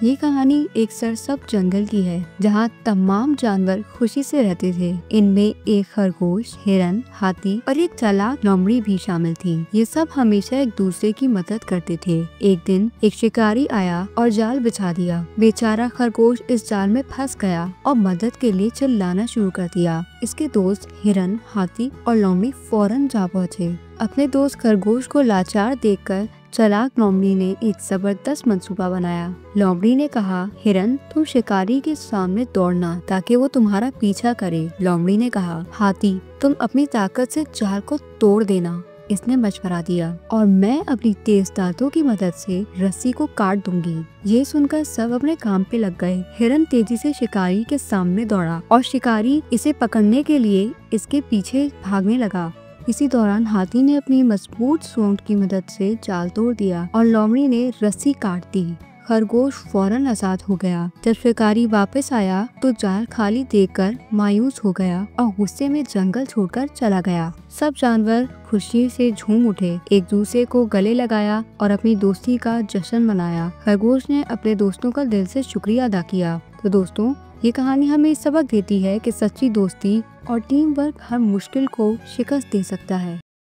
ये कहानी एक सरसब्ज जंगल की है जहाँ तमाम जानवर खुशी से रहते थे। इनमें एक खरगोश, हिरन, हाथी और एक चालाक लोमड़ी भी शामिल थी। ये सब हमेशा एक दूसरे की मदद करते थे। एक दिन एक शिकारी आया और जाल बिछा दिया। बेचारा खरगोश इस जाल में फंस गया और मदद के लिए चिल्लाना शुरू कर दिया। इसके दोस्त हिरन, हाथी और लोमड़ी फौरन जा पहुँचे। अपने दोस्त खरगोश को लाचार देखकर चालाक लोमड़ी ने एक जबरदस्त मंसूबा बनाया। लोमड़ी ने कहा, हिरन तुम शिकारी के सामने दौड़ना ताकि वो तुम्हारा पीछा करे। लोमड़ी ने कहा, हाथी तुम अपनी ताकत से जाल को तोड़ देना। इसने मशवरा दिया और मैं अपनी तेज दांतों की मदद से रस्सी को काट दूंगी। ये सुनकर सब अपने काम पे लग गए। हिरन तेजी से शिकारी के सामने दौड़ा और शिकारी इसे पकड़ने के लिए इसके पीछे भागने लगा। इसी दौरान हाथी ने अपनी मजबूत सूंड की मदद से जाल तोड़ दिया और लोमड़ी ने रस्सी काट दी। खरगोश फौरन आजाद हो गया। जब शिकारी वापस आया तो जाल खाली देखकर मायूस हो गया और गुस्से में जंगल छोड़कर चला गया। सब जानवर खुशी से झूम उठे, एक दूसरे को गले लगाया और अपनी दोस्ती का जश्न मनाया। खरगोश ने अपने दोस्तों का दिल से शुक्रिया अदा किया। तो दोस्तों, ये कहानी हमें सबक देती है कि सच्ची दोस्ती और टीम वर्क हर मुश्किल को शिकस्त दे सकता है।